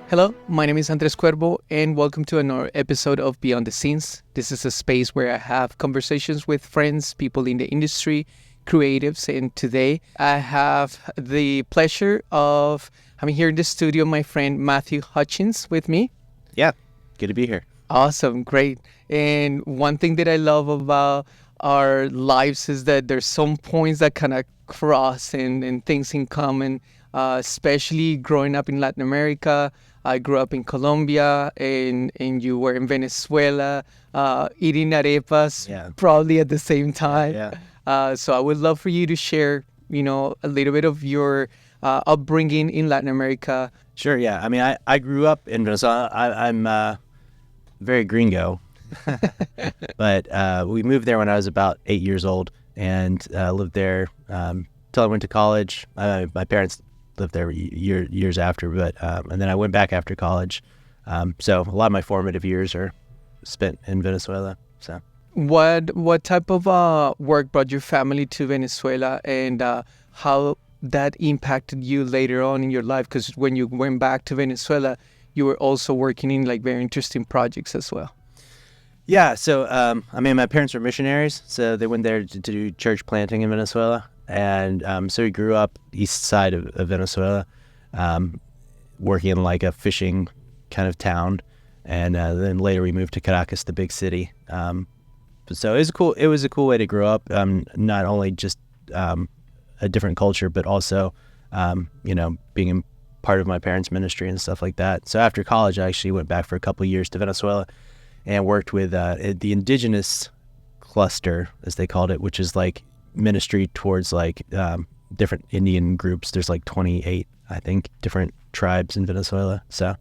Hello, my name is Andres Cuervo, and welcome to another episode of Beyond the Scenes. This is a space where I have conversations with friends, people in the industry, creatives, and today I have the pleasure of having here in the studio my friend Matthew Hutchins with me. Yeah, good to be here. Awesome, great. And one thing that I love about our lives is that there's some points that kind of cross and things in common, especially growing up in Latin America. I grew up in Colombia, and you were in Venezuela, eating arepas probably at the same time. So I would love for you to share, a little bit of your upbringing in Latin America. Sure, yeah. I mean, I grew up in Venezuela. I'm very gringo, but we moved there when I was about 8 years old and lived there till I went to college. My parents lived there years after, but and then I went back after college. So a lot of my formative years are spent in Venezuela. So what type of work brought your family to Venezuela, and how that impacted you later on in your life? Because when you went back to Venezuela, you were also working in like very interesting projects as well. Yeah, so I mean, my parents were missionaries, so they went there to do church planting in Venezuela. And so we grew up east side of Venezuela, working in like a fishing kind of town, and then later we moved to Caracas, the big city. So it was a cool way to grow up. Not only just a different culture, but also being in part of my parents' ministry and stuff like that. So after college, I actually went back for a couple of years to Venezuela and worked with the Indigenous cluster, as they called it, which is like ministry towards like different Indian groups. There's like 28, I think, different tribes in Venezuela. So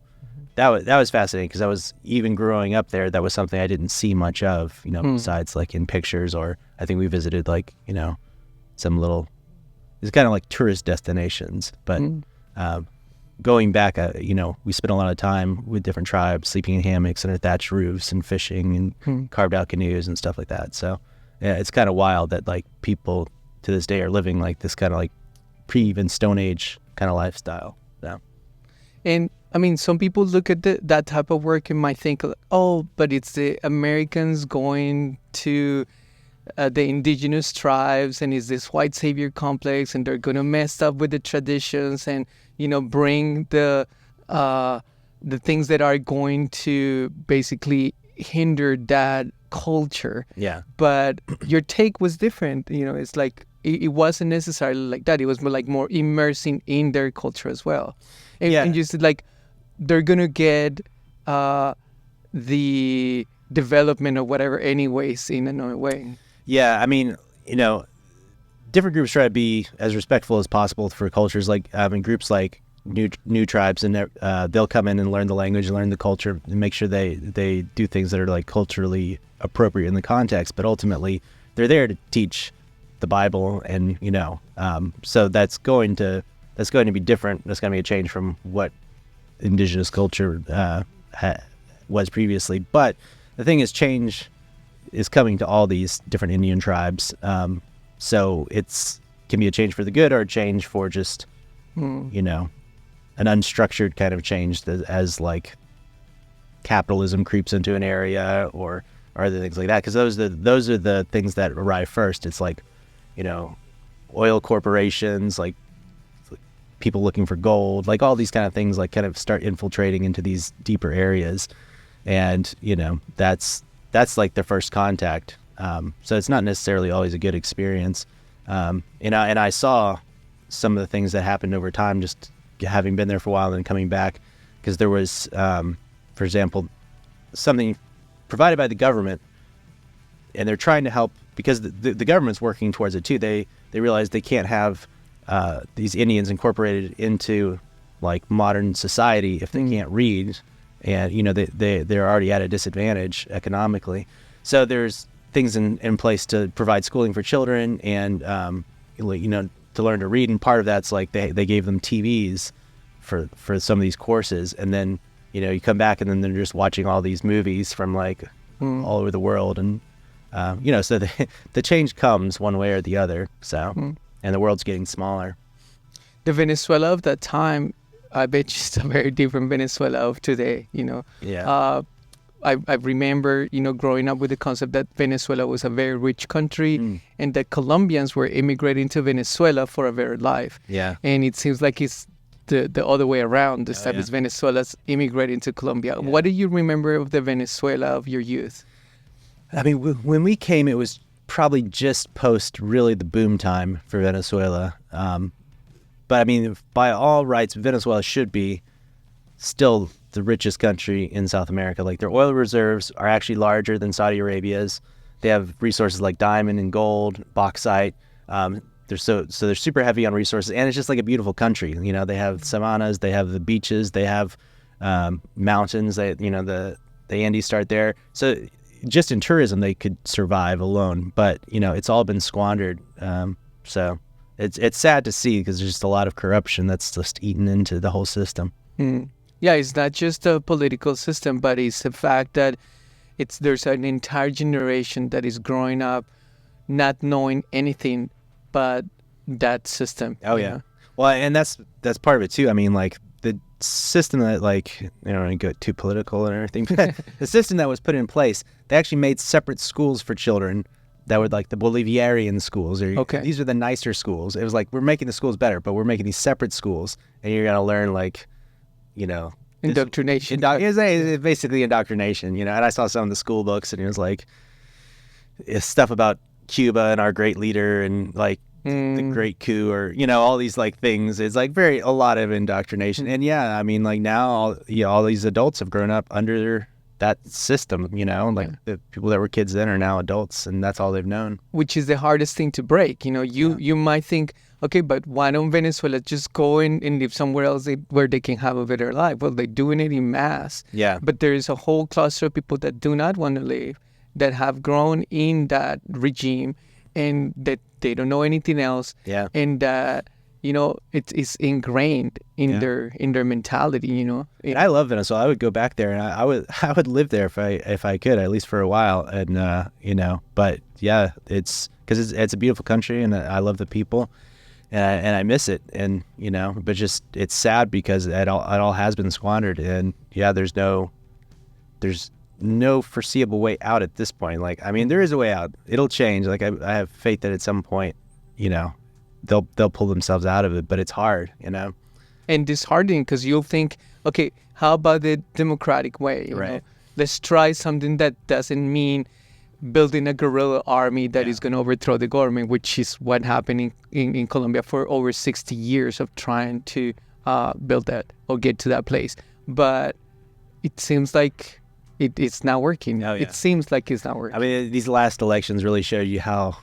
that was fascinating, because I was, even growing up there, that was something I didn't see much of, besides like in pictures, or I think we visited like, some little, it's kind of like tourist destinations, but going back, we spent a lot of time with different tribes, sleeping in hammocks under thatched roofs and fishing and carved out canoes and stuff like that. So yeah, it's kind of wild that like people to this day are living like this kind of like pre-even Stone Age kind of lifestyle. So. And I mean, some people look at that type of work and might think, oh, but it's the Americans going to the indigenous tribes, and it's this white savior complex, and they're going to mess up with the traditions and, bring the things that are going to basically hinder that culture. Yeah. But your take was different. It's like it wasn't necessarily like that. It was more like more immersing in their culture as well. And you said like they're gonna get the development or whatever anyways in another way. Yeah, I mean, different groups try to be as respectful as possible for cultures. Like in groups like new tribes, and they'll come in and learn the language, learn the culture, and make sure they do things that are like culturally appropriate in the context. But ultimately, they're there to teach the Bible, and so that's going to be different. That's going to be a change from what indigenous culture was previously. But the thing is, change is coming to all these different Indian tribes. So can be a change for the good, or a change for just an unstructured kind of change as like capitalism creeps into an area, or other things like that. Because those are the things that arrive first. It's like, oil corporations, like people looking for gold, like all these kind of things, like kind of start infiltrating into these deeper areas, and that's like their first contact. So it's not necessarily always a good experience. And I saw some of the things that happened over time, just having been there for a while and then coming back, because there was, for example, something provided by the government, and they're trying to help, because the government's working towards it too. They realize they can't have these Indians incorporated into like modern society if they can't read, and they're already at a disadvantage economically. So there's things in place to provide schooling for children, and to learn to read. And part of that's like they gave them TVs for some of these courses, and then you come back and then they're just watching all these movies from like all over the world, and so the change comes one way or the other. So and the world's getting smaller. The Venezuela of that time, I bet you it's a very different Venezuela of today, you know. Yeah. I remember, you know, growing up with the concept that Venezuela was a very rich country and that Colombians were immigrating to Venezuela for a better life. Yeah. And it seems like it's the other way around. This time it's Venezuela's immigrating to Colombia. Yeah. What do you remember of the Venezuela of your youth? I mean, when we came, it was probably just post really the boom time for Venezuela. But I mean, by all rights, Venezuela should be still the richest country in South America. Like, their oil reserves are actually larger than Saudi Arabia's. They have resources like diamond and gold, bauxite. They're they're super heavy on resources, and it's just like a beautiful country. You know, they have savannas, they have the beaches, they have mountains. The Andes start there. So just in tourism, they could survive alone. But you know, it's all been squandered. So it's sad to see, because there's just a lot of corruption that's just eaten into the whole system. Yeah, it's not just a political system, but it's the fact that there's an entire generation that is growing up not knowing anything but that system. Oh yeah. Well, and that's part of it too. I mean, like, the system that, like, I don't want to go too political and everything, but the system that was put in place, they actually made separate schools for children that were like the Bolivarian schools. These are the nicer schools. It was like, we're making the schools better, but we're making these separate schools, and you're going to learn, like, you know, Indoctrination. It's basically indoctrination, you know. And I saw some of the school books, and it was like stuff about Cuba and our great leader and like the great coup, or, you know, all these like things. It's like a lot of indoctrination. And yeah, I mean, like, now all these adults have grown up under that system, you know, like the people that were kids then are now adults, and that's all they've known. Which is the hardest thing to break. You know, you might think, okay, but why don't Venezuela just go and live somewhere else where they can have a better life? Well, they're doing it in mass. Yeah. But there is a whole cluster of people that do not want to live, that have grown in that regime, and that they don't know anything else. Yeah. And that, you know, it's ingrained in their mentality, you know. And I love Venezuela. I would go back there, and I would live there if I could, at least for a while. And you know, but yeah, it's because it's a beautiful country, and I love the people, and I miss it. And you know, but just it's sad because it all has been squandered, and yeah, there's no foreseeable way out at this point. Like, I mean, there is a way out. It'll change. Like, I have faith that at some point, you know, they'll pull themselves out of it, but it's hard, you know. And disheartening, because you'll think, okay, how about the democratic way? You know? Let's try something that doesn't mean building a guerrilla army that is going to overthrow the government, which is what happened in Colombia for over 60 years of trying to build that or get to that place. But it seems like it's not working. Oh, yeah. It seems like it's not working. I mean, these last elections really showed you how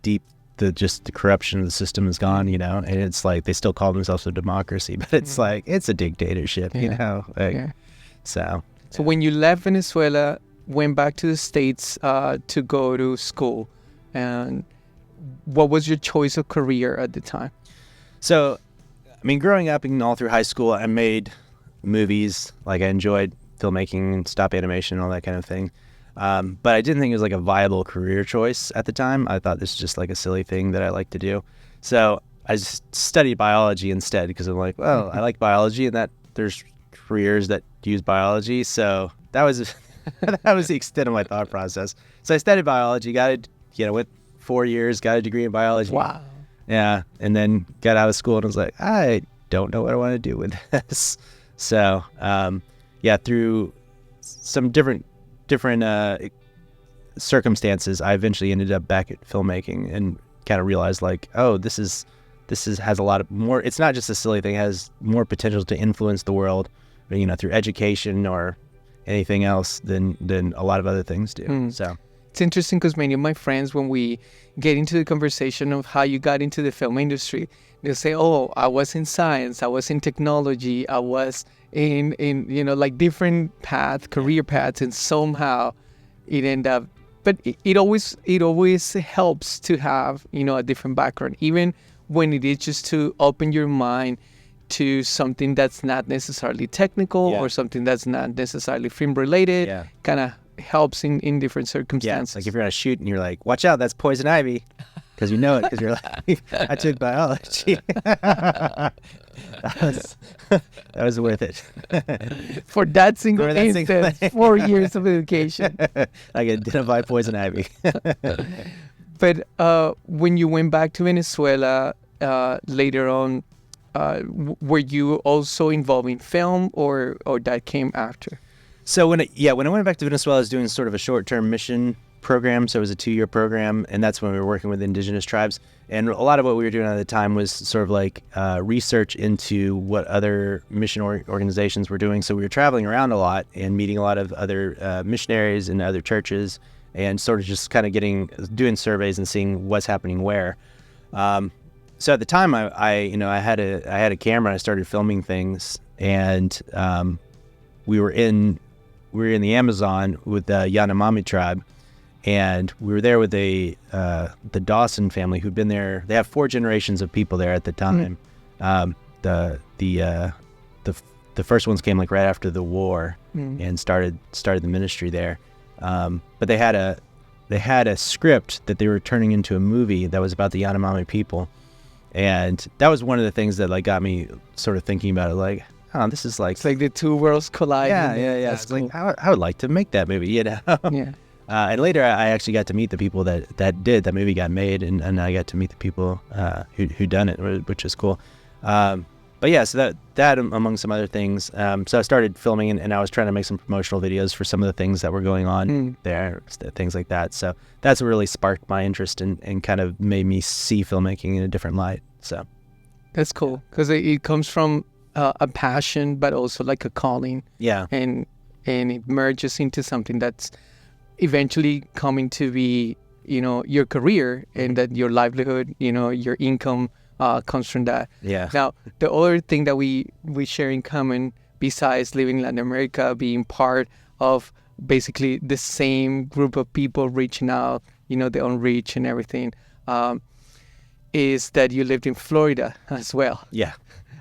deep the corruption of the system has gone, you know. And it's like, they still call themselves a democracy, but it's like, it's a dictatorship, you know. Like, So when you left Venezuela, went back to the States to go to school, and what was your choice of career at the time? So, I mean, growing up and all through high school, I made movies. Like, I enjoyed filmmaking and stop animation and all that kind of thing. But I didn't think it was like a viable career choice at the time. I thought this was just like a silly thing that I like to do. So I just studied biology instead, because I'm like, well, I like biology, and that there's careers that use biology. So that was that was the extent of my thought process. So I studied biology, went 4 years, got a degree in biology. Wow. Yeah. And then got out of school and was like, I don't know what I want to do with this. So, through some different circumstances, I eventually ended up back at filmmaking and kind of realized, like, oh, this has a lot of more. It's not just a silly thing; it has more potential to influence the world, you know, through education or anything else than a lot of other things do. So it's interesting, because many of my friends, when we get into the conversation of how you got into the film industry, they'll say, "Oh, I was in science, I was in technology, I was in you know, like different career paths, and somehow it ended up." But it always helps to have, you know, a different background, even when it is just to open your mind to something that's not necessarily technical or something that's not necessarily film related. Kind of helps in different circumstances. Like if you're on a shoot and you're like, watch out, that's poison ivy. because you know it because you're like, I took biology. that was worth it. For that single For that single instance, thing. 4 years of education. I can identify poison ivy. But when you went back to Venezuela later on, were you also involved in film, or that came after? So when I went back to Venezuela, I was doing sort of a short-term mission program. So it was a 2-year program, and that's when we were working with indigenous tribes. And a lot of what we were doing at the time was sort of like research into what other mission organizations were doing. So we were traveling around a lot and meeting a lot of other missionaries and other churches, and sort of just kind of doing surveys and seeing what's happening where. So at the time, I had a camera. I started filming things, and we were in the Amazon with the Yanomami tribe, and we were there with the Dawson family who'd been there. They have 4 generations of people there at the time. The first ones came like right after the war and started the ministry there. But they had a script that they were turning into a movie that was about the Yanomami people, and that was one of the things that like got me sort of thinking about it. Like, oh, this is like It's like the two worlds collide. yeah. That's It's cool. like I would like to make that movie, you know. Yeah. And later, I actually got to meet the people that did that movie got made, and I got to meet the people who done it, which is cool. But yeah, so that among some other things. So I started filming, and I was trying to make some promotional videos for some of the things that were going on there, things like that. So that's what really sparked my interest and kind of made me see filmmaking in a different light. So That's cool, because it comes from a passion, but also like a calling. yeah, And it merges into something that's eventually coming to be, your career, and that your livelihood, your income comes from that. yeah. Now, the other thing that we share in common, besides living in Latin America, being part of basically the same group of people reaching out, the unreached and everything, is that you lived in Florida as well. Yeah.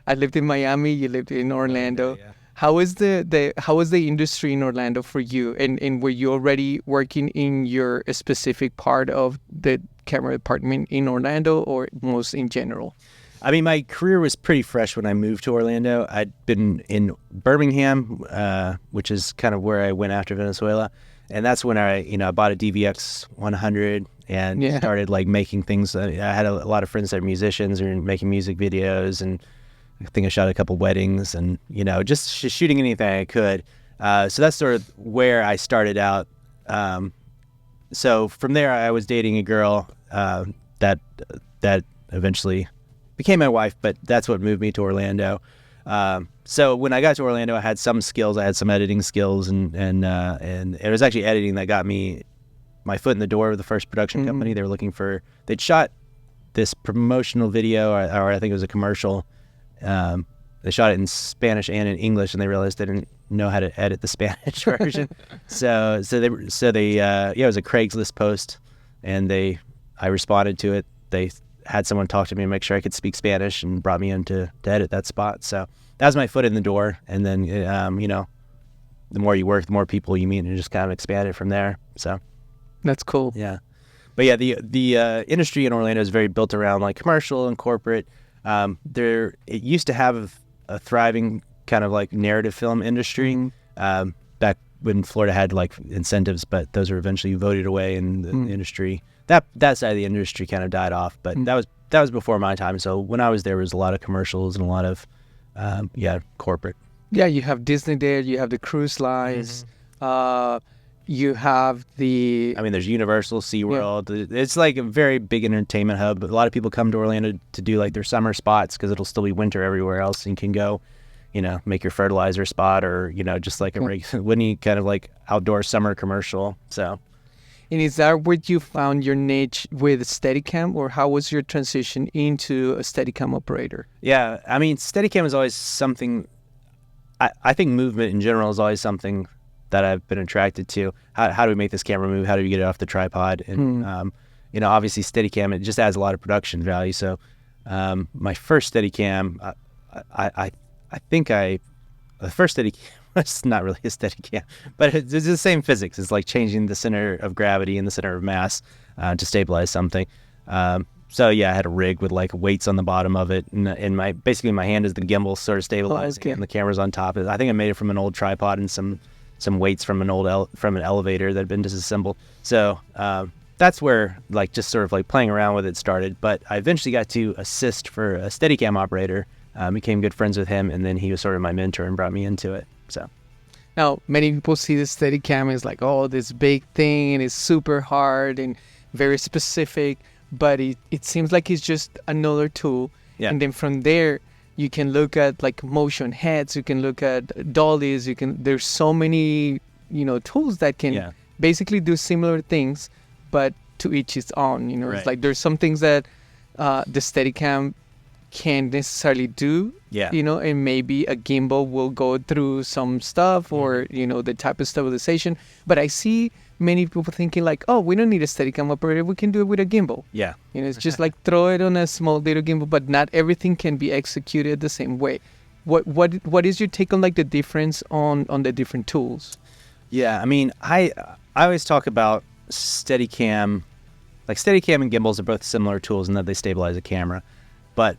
I lived in Miami. You lived in Orlando. Yeah. How was the industry in Orlando for you? And were you already working in your specific part of the camera department in Orlando, or most in general? I mean, my career was pretty fresh when I moved to Orlando. I'd been in Birmingham, which is kind of where I went after Venezuela. And that's when I bought a DVX 100 and started like making things. I had a lot of friends that are musicians and making music videos, and I think I shot a couple weddings and, just shooting anything I could. So that's sort of where I started out. So from there, I was dating a girl that eventually became my wife, but that's what moved me to Orlando. So when I got to Orlando, I had some skills. I had some editing skills, and it was actually editing that got me my foot in the door with the first production company. They'd shot this promotional video, or I think it was a commercial. They shot it in Spanish and in English, and they realized they didn't know how to edit the Spanish version. So they it was a Craigslist post, and I responded to it. They had someone talk to me and make sure I could speak Spanish, and brought me in to edit that spot. So that was my foot in the door. And then, the more you work, the more people you meet, and it just kind of expanded from there. So That's cool. yeah. But yeah, the industry in Orlando is very built around like commercial and corporate. It used to have a thriving kind of like narrative film industry back when Florida had like incentives, but those were eventually voted away, and the industry that side of the industry kind of died off. But that was before my time. So when I was there was a lot of commercials and a lot of corporate. Yeah, you have Disney there. You have the cruise lines. You have there's Universal, SeaWorld. Yeah. It's like a very big entertainment hub. A lot of people come to Orlando to do like their summer spots, because it'll still be winter everywhere else, and you can go, make your fertilizer spot, or, just like a windy kind of like outdoor summer commercial. So. And is that where you found your niche with Steadicam, or how was your transition into a Steadicam operator? Yeah, I mean, Steadicam is always something. I think movement in general is always something that I've been attracted to. How do we make this camera move? How do we get it off the tripod? And obviously Steadicam, it just adds a lot of production value. So my first Steadicam, the first Steadicam, it's not really a Steadicam, but it's the same physics. It's like changing the center of gravity and the center of mass to stabilize something. So yeah, I had a rig with like weights on the bottom of it, and basically my hand is the gimbal sort of stabilizing, okay. and the camera's on top. I think I made it from an old tripod and some weights from an old from an elevator that had been disassembled. So that's where like just sort of like playing around with it started. But I eventually got to assist for a Steadicam operator, became good friends with him, and then he was sort of my mentor and brought me into it. So. Now, many people see the Steadicam as like, oh, this big thing and it's super hard and very specific, but it seems like it's just another tool. Yeah. And then from there, you can look at like motion heads, you can look at dollies, there's so many, tools that can basically do similar things, but to each its own, Right. It's like there's some things that the Steadicam can't necessarily do, and maybe a gimbal will go through some stuff or, the type of stabilization. But I see many people thinking like, oh, we don't need a Steadicam operator. We can do it with a gimbal. Yeah. It's just like throw it on a small little gimbal, but not everything can be executed the same way. What is your take on like the difference on the different tools? Yeah, I mean, I always talk about Steadicam, like Steadicam and gimbals are both similar tools in that they stabilize a camera, but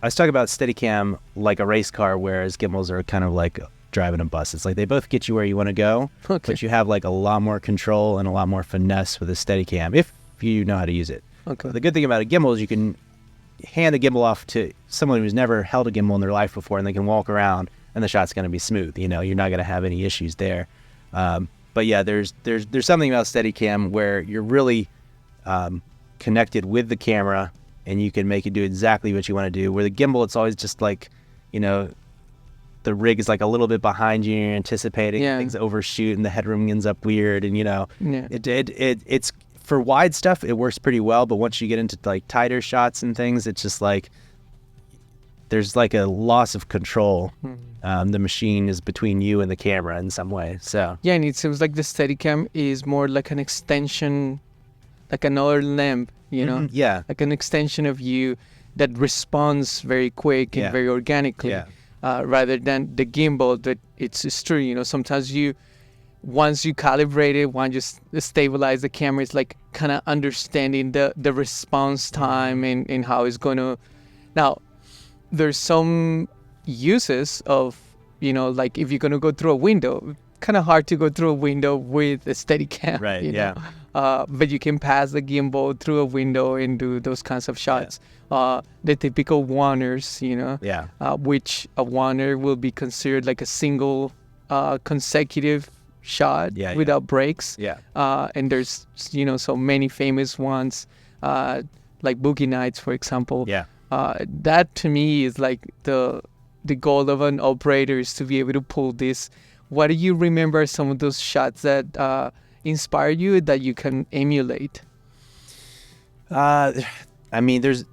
I was talking about Steadicam like a race car, whereas gimbals are kind of like driving a bus. It's like they both get you where you want to go, but you have like a lot more control and a lot more finesse with a Steadicam if you know how to use it. Okay. The good thing about a gimbal is you can hand a gimbal off to someone who's never held a gimbal in their life before, and they can walk around and the shot's going to be smooth. You're not going to have any issues there. But yeah, there's something about Steadicam where you're really connected with the camera, and you can make it do exactly what you want to do. Where the gimbal, it's always just like, the rig is like a little bit behind you, and you're anticipating things overshoot, and the headroom ends up weird, and it's for wide stuff, it works pretty well. But once you get into like tighter shots and things, it's just like there's like a loss of control. The machine is between you and the camera in some way. So yeah, and it seems like the Steadicam is more like an extension, like another lamp, Yeah. like an extension of you that responds very quick and very organically, rather than the gimbal that it's true. Sometimes once you calibrate it, once you stabilize the camera, it's like kind of understanding the response time and how it's going to. Now, there's some uses of, like if you're going to go through a window, kind of hard to go through a window with a Steadicam. Right, know? But you can pass the gimbal through a window and do those kinds of shots. The typical one-ers, which a one-er will be considered like a single consecutive shot without breaks. And there's, so many famous ones, like Boogie Nights, for example. That to me is like the goal of an operator, is to be able to pull this. What do you remember some of those shots that inspired you that you can emulate? I mean, there's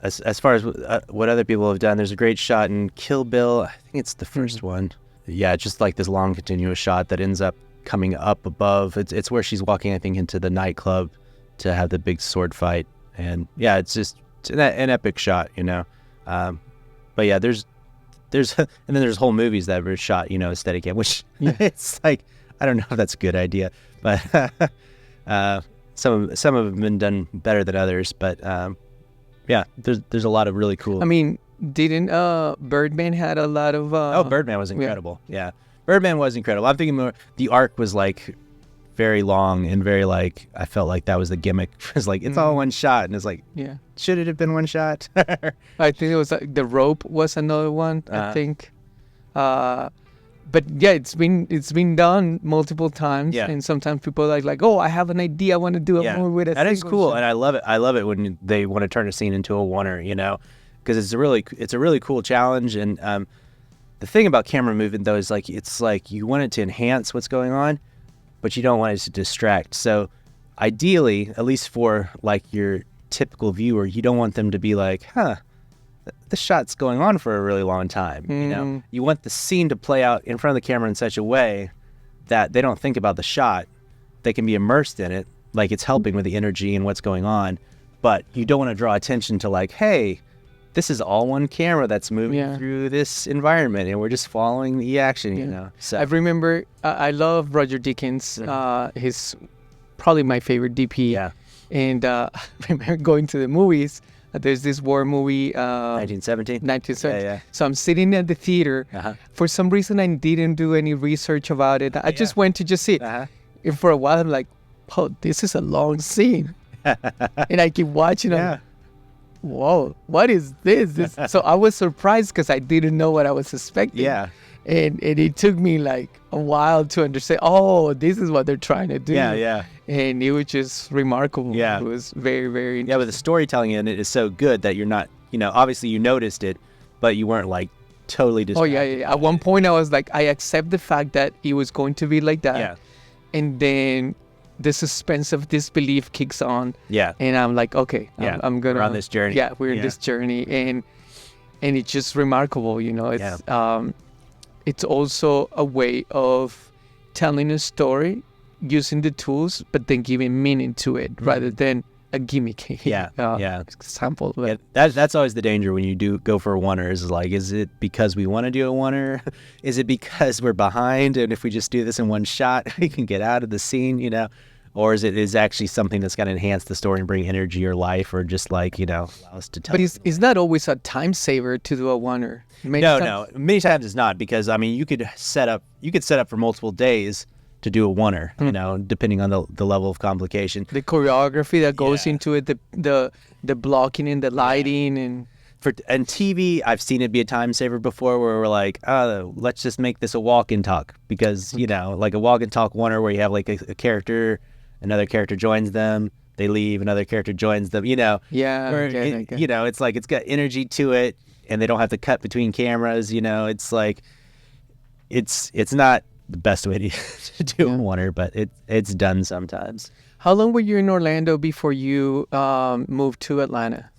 as far as what other people have done, there's a great shot in Kill Bill. I think it's the first one. Yeah, just like this long continuous shot that ends up coming up above. It's where she's walking, I think, into the nightclub to have the big sword fight. And yeah, it's an epic shot, But yeah, there's and then there's whole movies that were shot, Steadicam, which it's like, I don't know if that's a good idea, but some of them have been done better than others. But yeah, there's a lot of really cool. I mean, didn't Birdman had a lot of Birdman was incredible. Yeah, Birdman was incredible. I'm thinking more the arc was like very long and very like, I felt like that was the gimmick. It's like, it's all one shot, and it's like, should it have been one shot? I think it was the rope was another one. I think, but yeah, it's been done multiple times, and sometimes people are like, oh, I have an idea, I want to do it more with a. That is cool, shot. And I love it. I love it when they want to turn a scene into a one-er, because it's a really cool challenge. And the thing about camera movement though is like, it's like you want it to enhance what's going on, but you don't want it to distract. So ideally, at least for like your typical viewer, you don't want them to be like, the shot's going on for a really long time. You want the scene to play out in front of the camera in such a way that they don't think about the shot. They can be immersed in it, like it's helping with the energy and what's going on. But you don't want to draw attention to like, hey, this is all one camera that's moving through this environment, and we're just following the action, So I remember, I love Roger Deakins. He's probably my favorite DP. And I remember going to the movies. There's this war movie, 1917. 1970. Yeah, yeah. So I'm sitting at the theater. Uh-huh. For some reason, I didn't do any research about it. I just went to just see it. Uh-huh. And for a while, I'm like, oh, this is a long scene. And I keep watching it. Whoa, what is this? So I was surprised because I didn't know what I was expecting. Yeah. And it took me like a while to understand, oh, this is what they're trying to do. Yeah, yeah. And it was just remarkable. Yeah. It was very, very interesting. Yeah, but the storytelling in it is so good that you're not, obviously you noticed it, but you weren't like totally Oh, distracted. yeah. At one point, I was like, I accept the fact that it was going to be like that. Yeah. And then the suspense of disbelief kicks on. Yeah. And I'm like, okay, Yeah. I'm going to... We're on this journey. Yeah, we're in Yeah. this journey. And it's just remarkable, It's also a way of telling a story using the tools, but then giving meaning to it rather than a gimmick. Yeah, yeah. Example. Yeah, that's always the danger when you do go for a oneer is like, is it because we want to do a oneer? Is it because we're behind and if we just do this in one shot, we can get out of the scene, Or is actually something that's going to enhance the story and bring energy or life or just like, allow us to tell. But it's not always a time saver to do a oneer. No. Many times it's not because, you could set up for multiple days to do a oneer, depending on the level of complication. The choreography that goes into it, the blocking and the lighting And TV, I've seen it be a time saver before where we're like, oh, let's just make this a walk and talk because, like a walk and talk oneer where you have like a character, another character joins them, they leave, another character joins them, Yeah. Where it's like it's got energy to it and they don't have to cut between cameras, it's like it's not the best way to do a oneer, but it's done sometimes. How long were you in Orlando before you moved to Atlanta?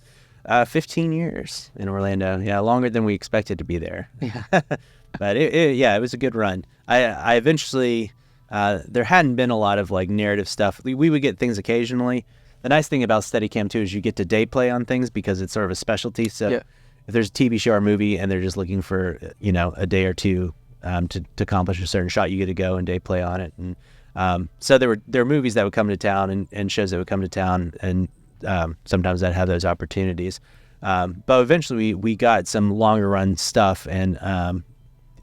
15 years in Orlando. Yeah, longer than we expected to be there. Yeah. But it was a good run. I eventually, there hadn't been a lot of like narrative stuff. We would get things occasionally. The nice thing about Steadicam too is you get to day play on things because it's sort of a specialty. So if there's a TV show or movie and they're just looking for, a day or two to accomplish a certain shot, you get to go and day play on it. And so there were movies that would come to town and shows that would come to town and sometimes I'd have those opportunities. But eventually we got some longer run stuff and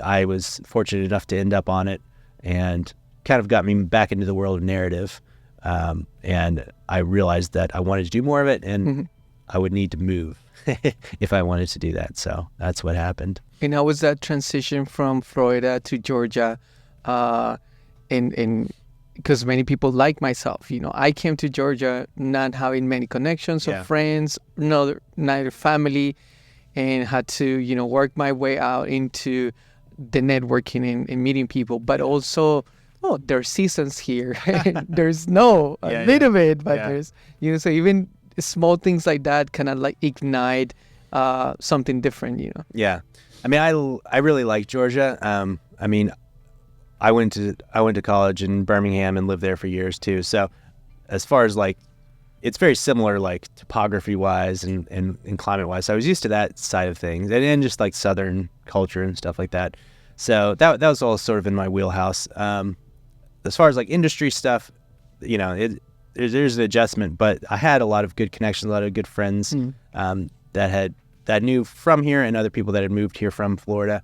I was fortunate enough to end up on it and kind of got me back into the world of narrative. And I realized that I wanted to do more of it and I would need to move if I wanted to do that. So that's what happened. And how was that transition from Florida to Georgia? And because many people like myself, I came to Georgia not having many connections or friends, neither family, and had to, work my way out into the networking and meeting people. But also, there are seasons here. There's a little bit, but there's, so even small things like that kind of like ignite something different, Yeah. I really like Georgia. I went to college in Birmingham and lived there for years too. So as far as like, it's very similar like topography wise and climate wise. So I was used to that side of things and just like Southern culture and stuff like that. So that was all sort of in my wheelhouse. As far as like industry stuff, there's an adjustment, but I had a lot of good connections, a lot of good friends that knew from here and other people that had moved here from Florida.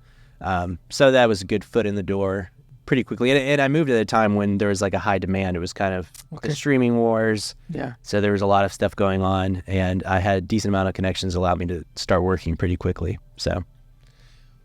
So that was a good foot in the door pretty quickly. And I moved at a time when there was like a high demand. It was kind of the streaming wars. Yeah. So there was a lot of stuff going on and I had a decent amount of connections that allowed me to start working pretty quickly. So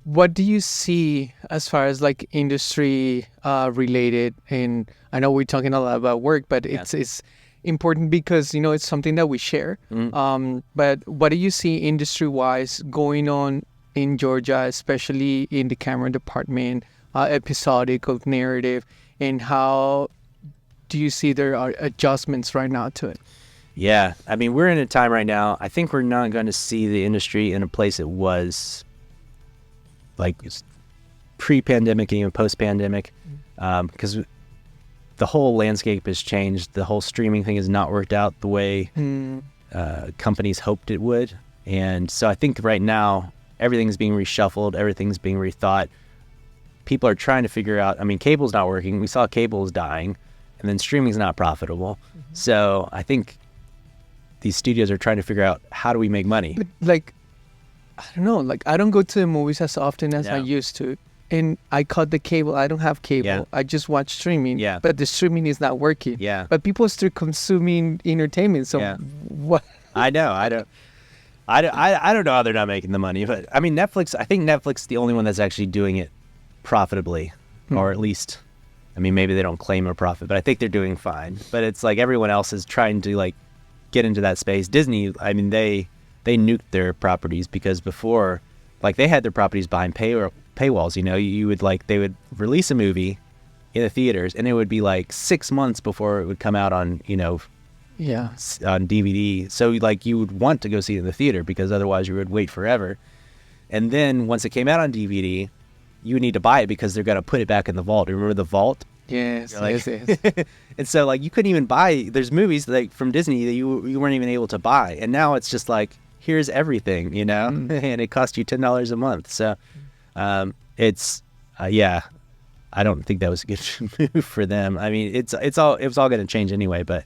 what do you see as far as like industry related? And I know we're talking a lot about work, but it's important because, it's something that we share. But what do you see industry wise going on in Georgia, especially in the camera department, episodic of narrative, and how do you see there are adjustments right now to it? Yeah. We're in a time right now, I think we're not going to see the industry in a place it was like pre-pandemic and even post-pandemic, because the whole landscape has changed. The whole streaming thing has not worked out the way companies hoped it would. And so I think right now, everything's being reshuffled. Everything's being rethought. People are trying to figure out, cable's not working. We saw cable's dying, and then streaming's not profitable. So I think these studios are trying to figure out how do we make money. But like, I don't know, like I don't go to the movies as often as I Yeah. used to. And I cut the cable. I don't have cable. Yeah. I just watch streaming. Yeah. But the streaming is not working. Yeah. But people are still consuming entertainment. So Yeah. what? I know. I don't know how they're not making the money, but I mean, Netflix, I think Netflix is the only one that's actually doing it profitably, or at least, I mean, maybe they don't claim a profit, but I think they're doing fine. But it's like everyone else is trying to like get into that space. Disney, I mean, they nuked their properties because before, like they had their properties behind paywalls, you know, you would like, they would release a movie in the theaters and it would be like 6 months before it would come out on, you know, Yeah. on DVD. So like you would want to go see it in the theater because otherwise you would wait forever. And then once it came out on DVD, you would need to buy it because they're going to put it back in the vault. Remember the vault? Yes. You're like- Yes. And so like you couldn't even buy, there's movies like from Disney that you weren't even able to buy. And now it's just like, here's everything, you know, and it costs you $10 a month. So it's, yeah, I don't think that was a good move for them. I mean, it was all going to change anyway, but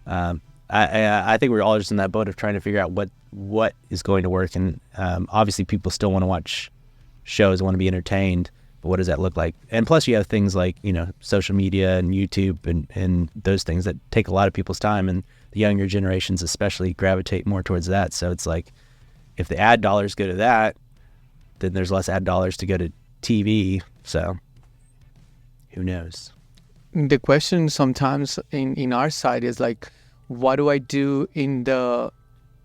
I think we're all just in that boat of trying to figure out what is going to work. And obviously people still want to watch shows, want to be entertained, but what does that look like? And plus you have things like, you know, social media and YouTube and those things that take a lot of people's time, and the younger generations especially gravitate more towards that. So it's like, if the ad dollars go to that, then there's less ad dollars to go to TV. So who knows? The question sometimes in our side is like, what do I do in the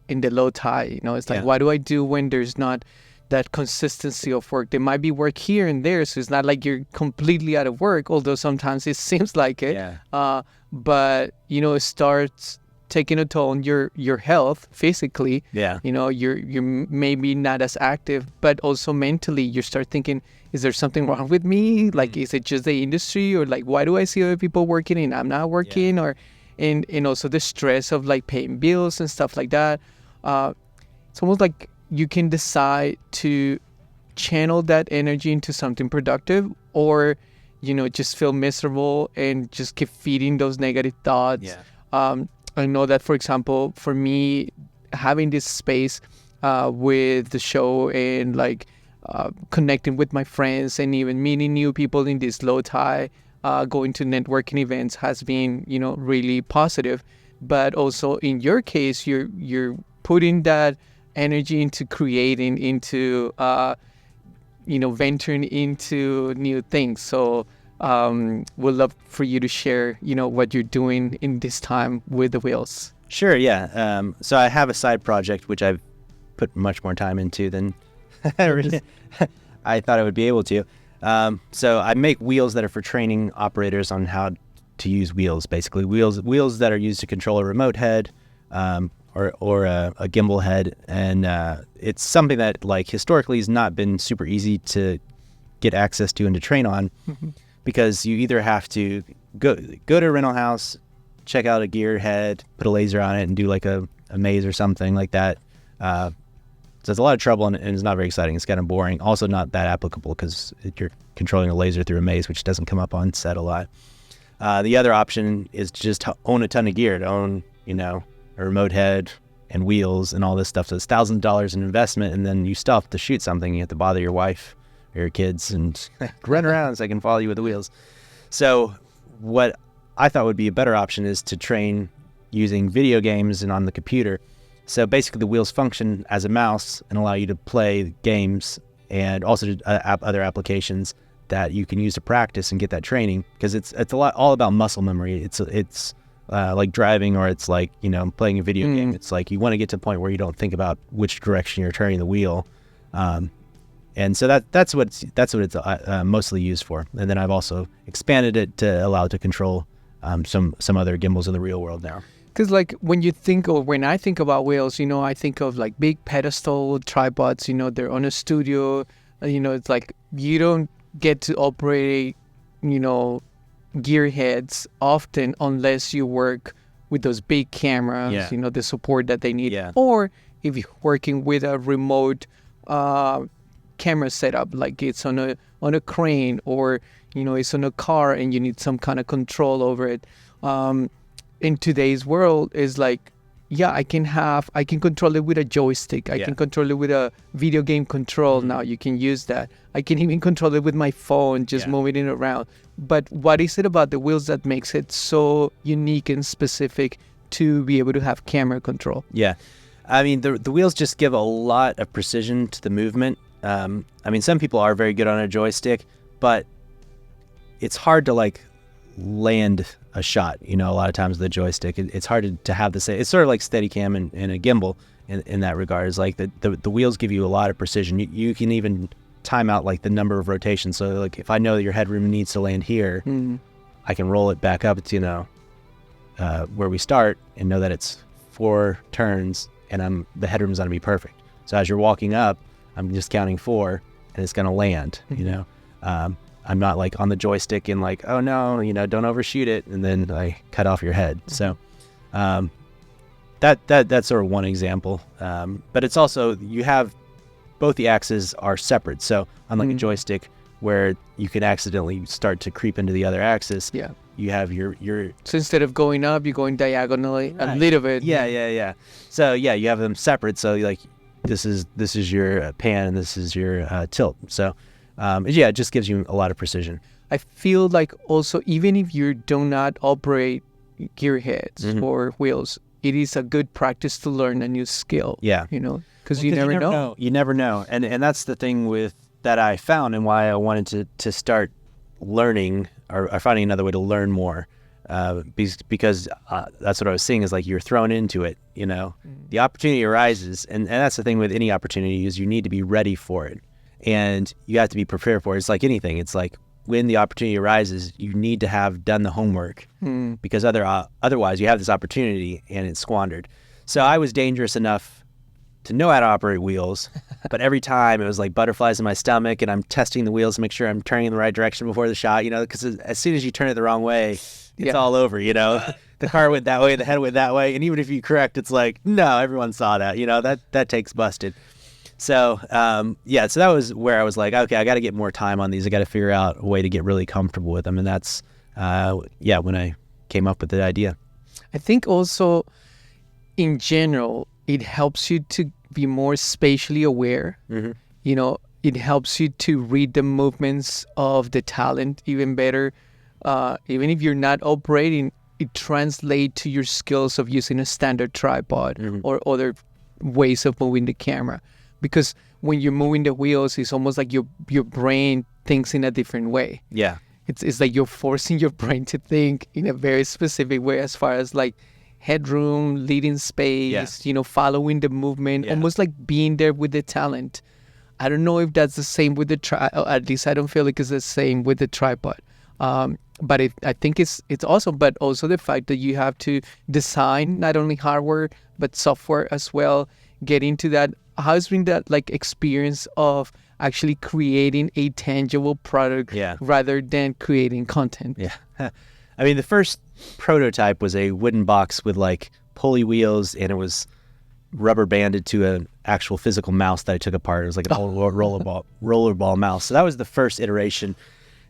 low tide? You know, it's like, Yeah. what do I do when there's not that consistency of work? There might be work here and there, so it's not like you're completely out of work, although sometimes it seems like it. Yeah. But you know, it starts taking a toll on your health physically. Yeah. You know, you're maybe not as active, but also mentally you start thinking, is there something wrong with me? Like, is it just the industry, or like, why do I see other people working and I'm not working? Or and also the stress of like paying bills and stuff like that. It's almost like you can decide to channel that energy into something productive, or you know, just feel miserable and just keep feeding those negative thoughts. Yeah. I know that, for example, for me, having this space with the show and like connecting with my friends and even meeting new people in this low tide, going to networking events has been, you know, really positive. But also in your case, you're putting that energy into creating, into you know, venturing into new things. So we'd love for you to share, you know, what you're doing in this time with the wheels. Sure. Yeah. So I have a side project which I've put much more time into than I thought I would be able to. So I make wheels that are for training operators on how to use wheels, basically wheels that are used to control a remote head, or a gimbal head. And it's something that like historically has not been super easy to get access to and to train on, because you either have to go to a rental house, check out a gear head, put a laser on it, and do like a maze or something like that. So it's a lot of trouble, and it's not very exciting. It's kind of boring. Also not that applicable because you're controlling a laser through a maze, which doesn't come up on set a lot. The other option is to just own a ton of gear, to own, you know, a remote head and wheels and all this stuff. So it's thousands of dollars in investment, and then you still have to shoot something. You have to bother your wife or your kids and run around so I can follow you with the wheels. So what I thought would be a better option is to train using video games and on the computer. So basically the wheels function as a mouse and allow you to play games, and also other applications that you can use to practice and get that training, because it's a lot all about muscle memory. It's like driving, or it's like, you know, playing a video game. It's like you want to get to a point where you don't think about which direction you're turning the wheel. And so that's what it's mostly used for. And then I've also expanded it to allow it to control some other gimbals in the real world now. Because like when I think about wheels, you know, I think of like big pedestal tripods, you know, they're on a studio, you know, it's like you don't get to operate, you know, gear heads often unless you work with those big cameras, you know, the support that they need. Yeah. Or if you're working with a remote camera setup, like it's on a crane, or, you know, it's on a car and you need some kind of control over it. In today's world is like yeah, I can control it with a joystick. I Yeah. can control it with a video game control. Now you can use that. I can even control it with my phone, just Yeah. moving it around. But what is it about the wheels that makes it so unique and specific to be able to have camera control? Yeah. I mean, the wheels just give a lot of precision to the movement. I mean, some people are very good on a joystick, but it's hard to like land a shot, a lot of times with the joystick. It's hard to have the same. It's sort of like Steadicam and a gimbal in that regard. It's like the wheels give you a lot of precision. You can even time out like the number of rotations. So like if I know that your headroom needs to land here, I can roll it back up to, where we start and know that it's 4 turns and the headroom's going to be perfect. So as you're walking up, I'm just counting 4 and it's going to land, I'm not like on the joystick and like, oh no, don't overshoot it. And then I cut off your head. So, that's sort of one example. But it's also, you have both the axes are separate. So unlike a joystick where you can accidentally start to creep into the other axis, you have your So instead of going up, you're going diagonally a Right. little bit. Yeah. So yeah, you have them separate. So like this is your pan and this is your tilt. So it just gives you a lot of precision. I feel like also, even if you do not operate gearheads or wheels, it is a good practice to learn a new skill. Yeah. Because you never know. You never know. And that's the thing with that I found and why I wanted to start learning or finding another way to learn more. Because that's what I was seeing is like you're thrown into it, the opportunity arises. And that's the thing with any opportunity is you need to be ready for it. And you have to be prepared for it. It's like anything. It's like when the opportunity arises, you need to have done the homework because otherwise you have this opportunity and it's squandered. So I was dangerous enough to know how to operate wheels, but every time it was like butterflies in my stomach and I'm testing the wheels to make sure I'm turning in the right direction before the shot, because as soon as you turn it the wrong way, it's all over, The car went that way, the head went that way. And even if you correct, it's like, no, everyone saw that, that takes busted. So, so that was where I was like, okay, I got to get more time on these. I got to figure out a way to get really comfortable with them. And that's, when I came up with the idea. I think also, in general, it helps you to be more spatially aware. It helps you to read the movements of the talent even better. Even if you're not operating, it translates to your skills of using a standard tripod or other ways of moving the camera. Because when you're moving the wheels, it's almost like your brain thinks in a different way. Yeah. It's like you're forcing your brain to think in a very specific way as far as like headroom, leading space, following the movement, almost like being there with the talent. I don't know if that's the same with the at least I don't feel like it's the same with the tripod. But I think it's awesome. But also the fact that you have to design not only hardware, but software as well, get into that. How's been that like experience of actually creating a tangible product rather than creating content? Yeah. I mean, the first prototype was a wooden box with like pulley wheels and it was rubber banded to an actual physical mouse that I took apart. It was like an old rollerball mouse. So that was the first iteration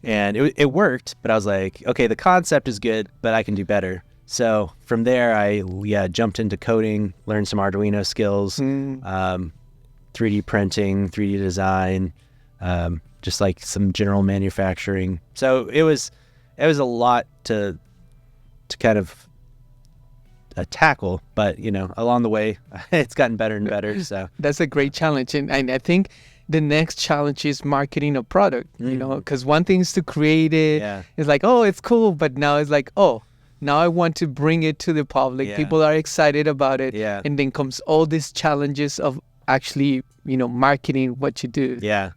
and it worked, but I was like, okay, the concept is good, but I can do better. So from there, I jumped into coding, learned some Arduino skills, 3D printing, 3D design, just like some general manufacturing. So it was a lot to kind of tackle, but along the way, it's gotten better and better. So that's a great challenge, and I think the next challenge is marketing a product. Because one thing is to create it. It's like, oh, it's cool, but now it's like, oh. Now I want to bring it to the public. Yeah. People are excited about it. Yeah. And then comes all these challenges of actually, marketing what you do. Yeah.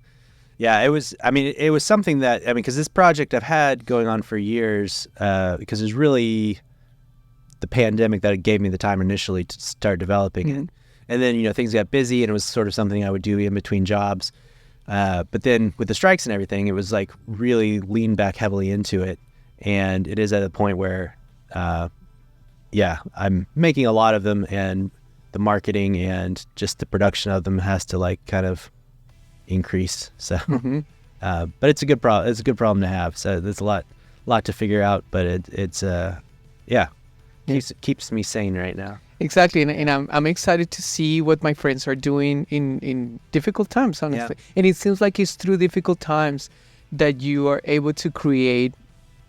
It was something that, because this project I've had going on for years, because it's really the pandemic that gave me the time initially to start developing it. And then, things got busy and it was sort of something I would do in between jobs. But then with the strikes and everything, it was like really leaned back heavily into it. And it is at a point where, I'm making a lot of them and the marketing and just the production of them has to like kind of increase. So, but it's a good problem. It's a good problem to have. So there's a lot to figure out, but it's keeps me sane right now. Exactly, and I'm excited to see what my friends are doing in difficult times, honestly. And it seems like it's through difficult times that you are able to create,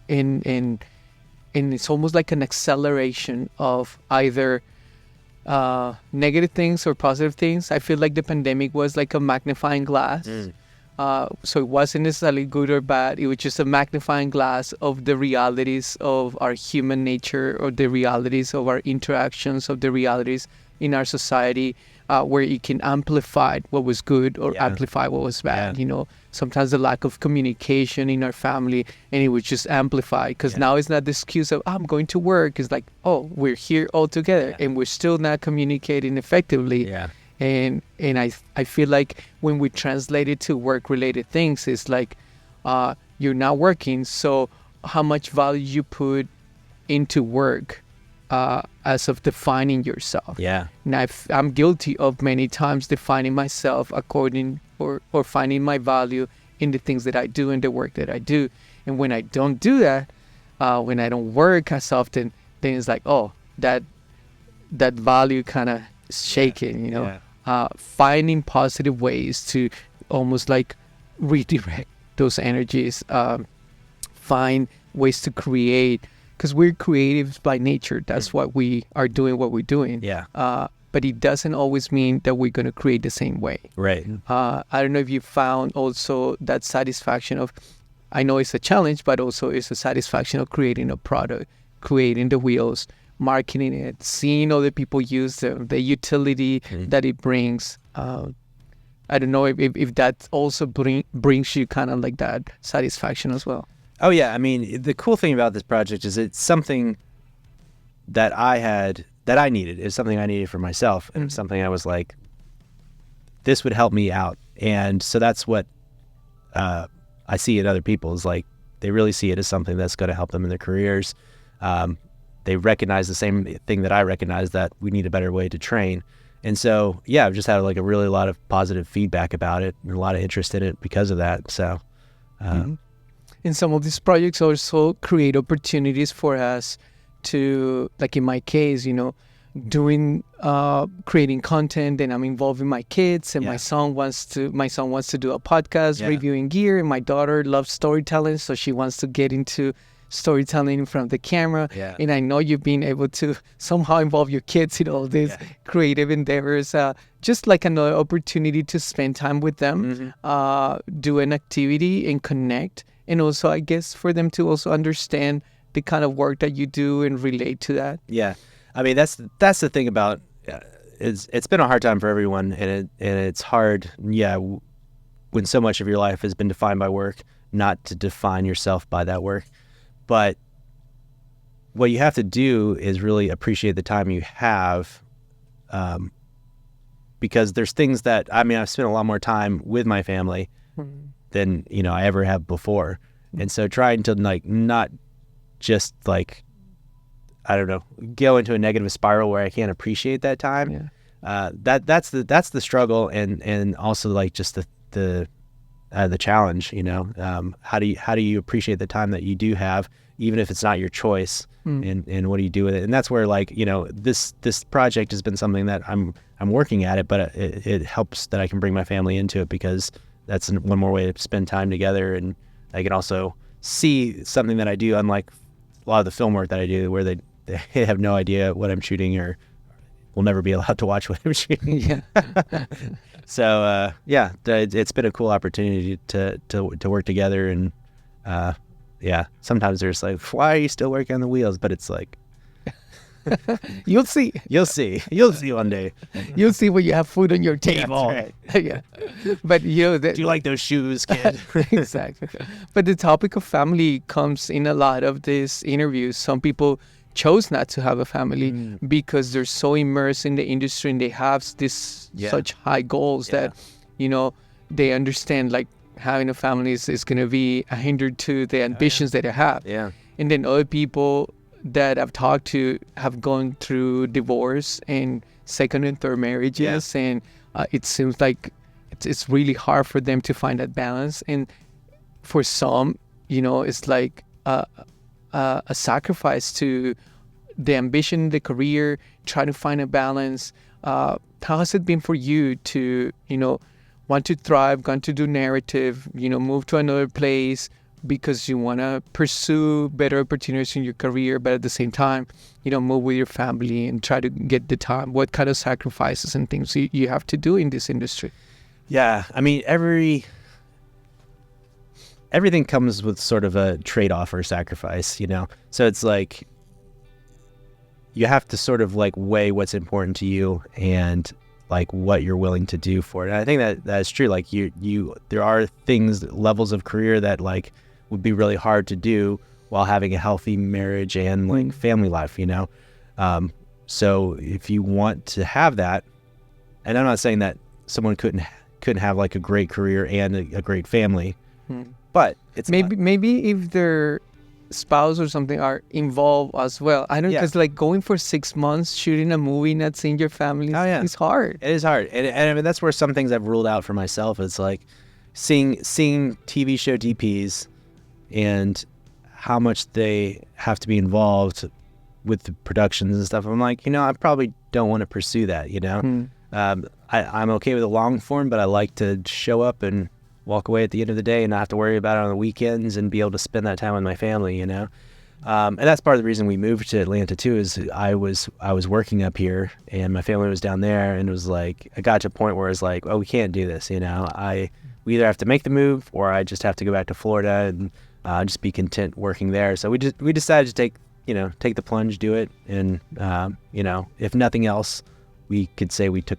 and it's almost like an acceleration of either negative things or positive things. I feel like the pandemic was like a magnifying glass. So it wasn't necessarily good or bad. It was just a magnifying glass of the realities of our human nature, or the realities of our interactions, of the realities in our society, where it can amplify what was good or amplify what was bad. You know, sometimes the lack of communication in our family, and it was just amplified, because now it's not the excuse of, I'm going to work. It's like, oh, we're here all together and we're still not communicating effectively. And I feel like when we translate it to work-related things, it's like, you're not working, so how much value you put into work as of defining yourself. And I'm guilty of many times defining myself according or finding my value in the things that I do and the work that I do. And when I don't do that, when I don't work as often, then it's like, oh, that value kind of shaken, you know. Finding positive ways to almost like redirect those energies, find ways to create, because we're creatives by nature. That's what we are doing, what we're doing. But it doesn't always mean that we're going to create the same way. I don't know if you found also that satisfaction of, I know it's a challenge, but also it's a satisfaction of creating a product, creating the wheels, marketing it, seeing other people use them, the utility that it brings. I don't know if that also brings you kind of like that satisfaction as well. Oh yeah, I mean, the cool thing about this project is it's something that I needed. It's something I needed for myself, and it's something I was like, this would help me out. And so that's what I see in other people, is like, they really see it as something that's going to help them in their careers. They recognize the same thing that I recognize, that we need a better way to train. And so, yeah, I've just had like a lot of positive feedback about it, and a lot of interest in it because of that. So, and some of these projects also create opportunities for us to, like in my case, you know, doing creating content, and I'm involving my kids, and my son wants to do a podcast reviewing gear, and my daughter loves storytelling, so she wants to get into storytelling in front of the camera. And I know you've been able to somehow involve your kids in all these creative endeavors, just like another opportunity to spend time with them, do an activity and connect, and also I guess for them to also understand the kind of work that you do and relate to that. I mean, that's the thing about it's been a hard time for everyone, and it's hard when so much of your life has been defined by work, not to define yourself by that work. But what you have to do is really appreciate the time you have, because there's things that, I mean, I've spent a lot more time with my family than, you know, I ever have before. And so trying to like not just like, I don't know, go into a negative spiral where I can't appreciate that time. That's the struggle, and also like just the challenge, you know. How do you appreciate the time that you do have, even if it's not your choice, and what do you do with it? And that's where, like, you know, this project has been something that I'm working at it, but it helps that I can bring my family into it, because that's one more way to spend time together, and I can also see something that I do, unlike a lot of the film work that I do, where they have no idea what I'm shooting, or will never be allowed to watch what I'm shooting. So it's been a cool opportunity to work together, and sometimes there's like, why are you still working on the wheels? But it's like, you'll see one day. You'll see when you have food on your table. But you know, do you like those shoes, kid? Exactly. But the topic of family comes in a lot of these interviews. Some people chose not to have a family because they're so immersed in the industry, and they have this such high goals that, you know, they understand like having a family is going to be a hinder to the ambitions that they have. And then other people that I've talked to have gone through divorce and second and third marriages, and it seems like it's really hard for them to find that balance. And for some, you know, it's like a sacrifice to the ambition, the career, try to find a balance. How has it been for you to, want to thrive, want to do narrative, move to another place because you want to pursue better opportunities in your career, but at the same time, move with your family and try to get the time? What kind of sacrifices and things you have to do in this industry? Yeah, I mean, everything comes with sort of a trade-off or sacrifice, So it's like you have to sort of like weigh what's important to you and like what you're willing to do for it. And I think that is true. Like there are levels of career that like would be really hard to do while having a healthy marriage and like family life, So if you want to have that, and I'm not saying that someone couldn't have like a great career and a great family, but it's maybe if their spouse or something are involved as well. I know, because like going for 6 months shooting a movie, not seeing your family is hard. It is hard, and I mean that's where some things I've ruled out for myself. It's like seeing TV show DPs and how much they have to be involved with the productions and stuff. I'm like, I probably don't want to pursue that. I'm okay with the long form, but I like to show up and walk away at the end of the day and not have to worry about it on the weekends and be able to spend that time with my family, And that's part of the reason we moved to Atlanta too, is I was working up here and my family was down there, and it was like, I got to a point where it's like, oh, we can't do this, we either have to make the move or I just have to go back to Florida and just be content working there. So we decided to take the plunge, do it. And, if nothing else, we could say we took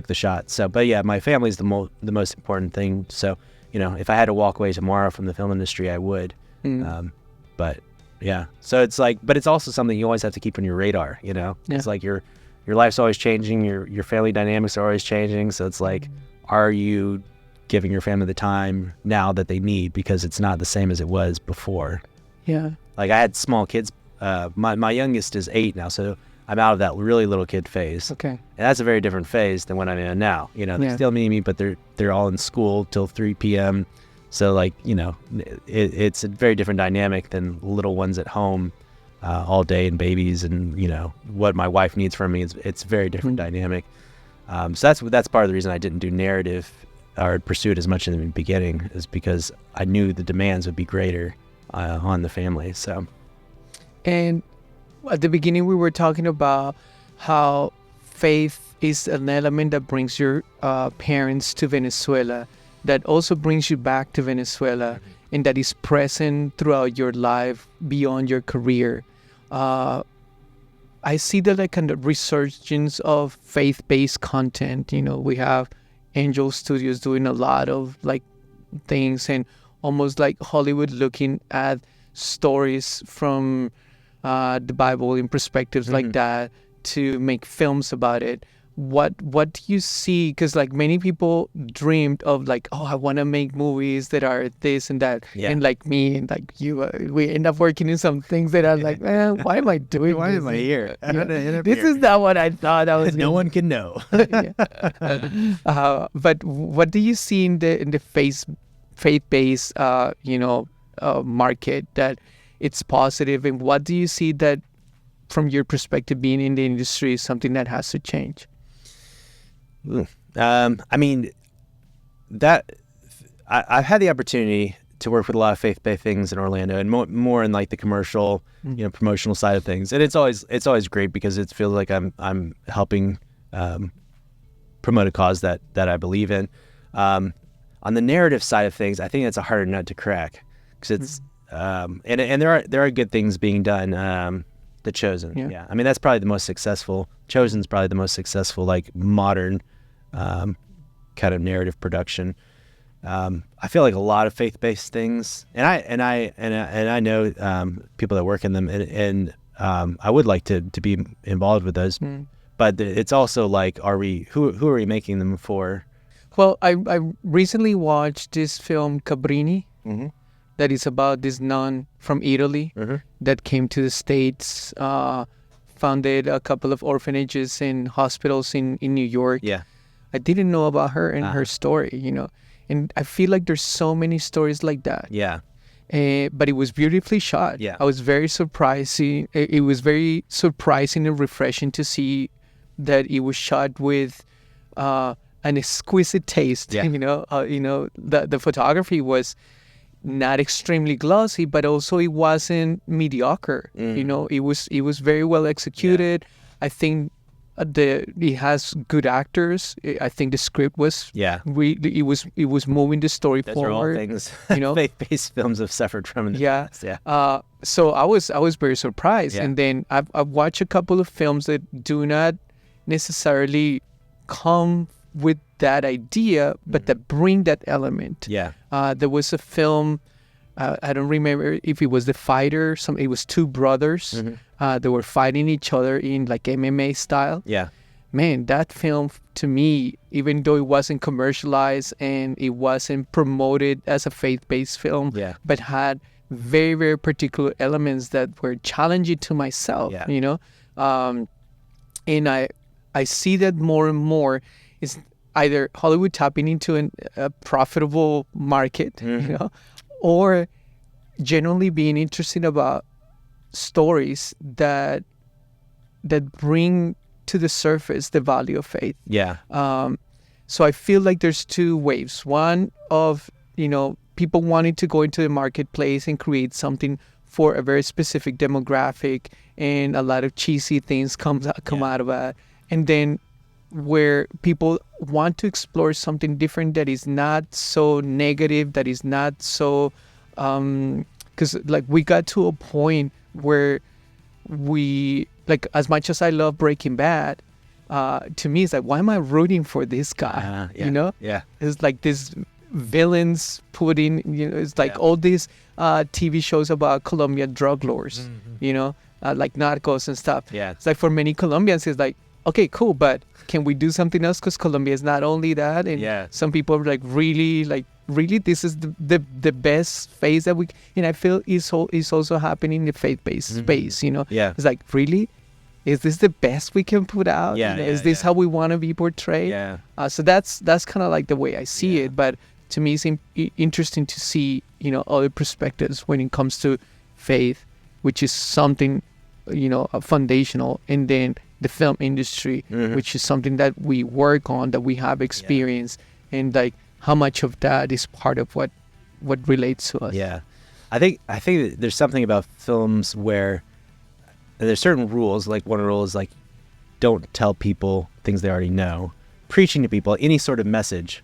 the shot. So, but yeah, my family's the most important thing. So, if I had to walk away tomorrow from the film industry, I would. But yeah, so it's like, but it's also something you always have to keep on your radar, It's like your life's always changing, your family dynamics are always changing. So it's like, are you giving your family the time now that they need? Because it's not the same as it was before. Yeah. Like I had small kids. My youngest is 8 now, so I'm out of that really little kid phase. Okay. And that's a very different phase than what I'm in now. They still need me, but they're all in school till 3 p.m. So like, it's a very different dynamic than little ones at home all day and babies and, what my wife needs from me. It's a very different dynamic. So that's part of the reason I didn't do narrative or pursue it as much in the beginning, is because I knew the demands would be greater on the family. So. And at the beginning, we were talking about how faith is an element that brings your parents to Venezuela, that also brings you back to Venezuela, and that is present throughout your life beyond your career. I see that like kind of resurgence of faith-based content. We have Angel Studios doing a lot of like things, and almost like Hollywood looking at stories from the Bible in perspectives like that to make films about it. What do you see? Because like many people dreamed of like, oh, I want to make movies that are this and that, and like me and like you, we end up working in some things that are like, man, why am I doing why this? am I here? This is not what I thought I was. No one can know. But what do you see in the faith-based market that it's positive, and what do you see that from your perspective being in the industry is something that has to change? I mean, I've had the opportunity to work with a lot of faith-based things in Orlando, and more in like the commercial, promotional side of things. And it's always great because it feels like I'm helping promote a cause that I believe in. On the narrative side of things, I think that's a harder nut to crack, because it's and there are good things being done. The Chosen, I mean that's probably the most successful. Chosen's probably the most successful like modern kind of narrative production. I feel like a lot of faith-based things, and I know people that work in them, and I would like to be involved with those. But it's also like, who are we making them for? Well, I recently watched this film Cabrini, that is about this nun from Italy that came to the States, founded a couple of orphanages and hospitals in New York. Yeah, I didn't know about her and her story, and I feel like there's so many stories like that. Yeah. but it was beautifully shot. Yeah. I was very surprising. It was very surprising and refreshing to see that it was shot with an exquisite taste. Yeah. The photography was not extremely glossy, but also it wasn't mediocre. It was very well executed. I think it has good actors. I think the script was it was moving the story Those forward. are all things faith-based films have suffered from in the past. Yeah. So I was very surprised, and then I've watched a couple of films that do not necessarily come with that idea, but that bring that element. Yeah. There was a film. I don't remember if it was The Fighter. It was two brothers. They were fighting each other in like MMA style. Yeah. Man, that film to me, even though it wasn't commercialized and it wasn't promoted as a faith-based film, but had very, very particular elements that were challenging to myself. Yeah. And I see that more and more. Is either Hollywood tapping into a profitable market, or genuinely being interested about stories that bring to the surface the value of faith. Yeah. So I feel like there's two waves. One of, people wanting to go into the marketplace and create something for a very specific demographic, and a lot of cheesy things come out of that. And then where people want to explore something different that is not so negative, that is not so, because like we got to a point where we, like, as much as I love Breaking Bad, to me it's like, why am I rooting for this guy? Yeah. It's like this villains put in, it's like all these TV shows about Colombian drug lords, like Narcos and stuff. Yeah. It's like for many Colombians, it's like, okay, cool, but can we do something else? Because Colombia is not only that, and some people are like, really, this is the best phase that we. And I feel is also happening in the faith-based space. It's like, really, is this the best we can put out? Is this how we want to be portrayed? Yeah. So that's kind of like the way I see it. But to me, it's interesting to see other perspectives when it comes to faith, which is something foundational, and then the film industry, which is something that we work on, that we have experience, and like how much of that is part of what relates to us. Yeah, I think that there's something about films where there's certain rules. Like one rule is like, don't tell people things they already know. Preaching to people, any sort of message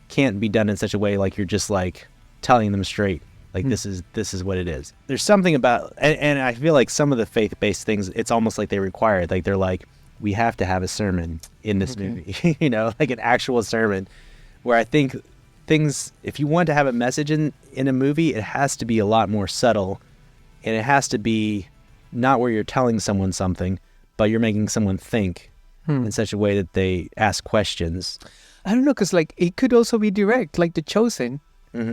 can't be done in such a way like you're just like telling them straight. Like this is what it is. There's something about, and I feel like some of the faith-based things, it's almost like they require it. Like they're like, we have to have a sermon in this movie, like an actual sermon. Where I think things, if you want to have a message in a movie, it has to be a lot more subtle, and it has to be not where you're telling someone something, but you're making someone think in such a way that they ask questions. I don't know, because like it could also be direct, like The Chosen.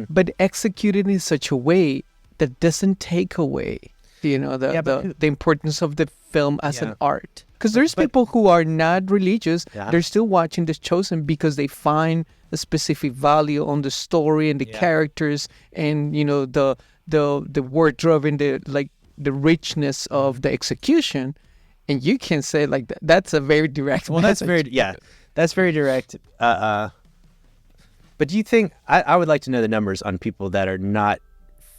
But executed in such a way that doesn't take away, the importance of the film as an art. Because there's people who are not religious, they're still watching The Chosen because they find a specific value on the story and the characters, and the wardrobe and the richness of the execution. And you can say like that's a very direct. Well, message. that's very direct. But do you think, I would like to know the numbers on people that are not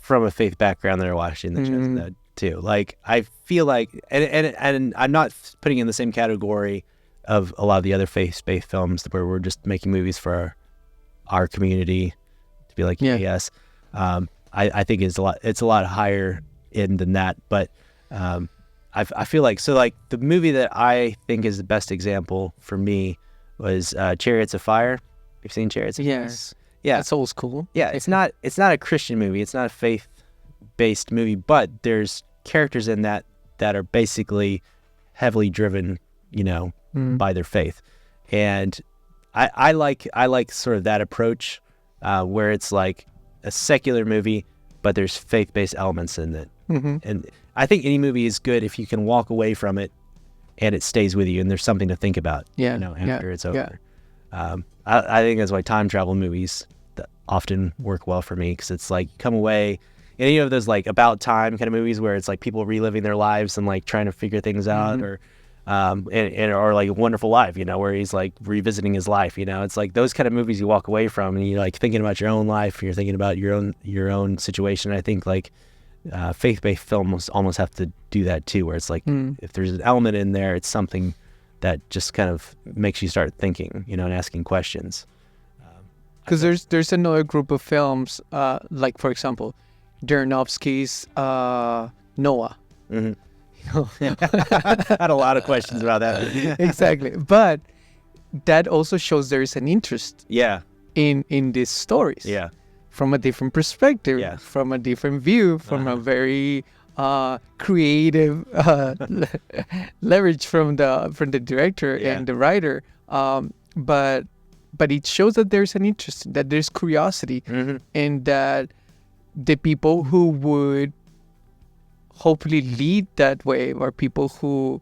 from a faith background that are watching the shows too. Like, I feel like, and I'm not putting in the same category of a lot of the other faith-based films where we're just making movies for our community to be like, yes. I think it's a lot higher end than that. But I feel like, so like the movie that I think is the best example for me was Chariots of Fire. You've seen Chariots of Fire? Yes. Yeah. That's old school. Yeah, it's not a Christian movie. It's not a faith-based movie, but there's characters in that are basically heavily driven, by their faith. And I like sort of that approach where it's like a secular movie, but there's faith-based elements in it. And I think any movie is good if you can walk away from it and it stays with you and there's something to think about, after it's over. I think that's why time travel movies often work well for me, because it's like you come away any of those like about time kind of movies where it's like people reliving their lives and like trying to figure things out, or or like A Wonderful Life, where he's like revisiting his life. It's like those kind of movies you walk away from and you're like thinking about your own life, you're thinking about your own situation. I think like faith-based films almost have to do that too, where it's like if there's an element in there, it's something that just kind of makes you start thinking, and asking questions. Because there's another group of films, like for example, Aronofsky's Noah. Mm-hmm. I had a lot of questions about that. Exactly, but that also shows there is an interest. Yeah. In these stories. Yeah. From a different perspective. Yeah. From a different view. From a very creative leverage from the director and the writer. But it shows that there's an interest, that there's curiosity, and that the people who would hopefully lead that way are people who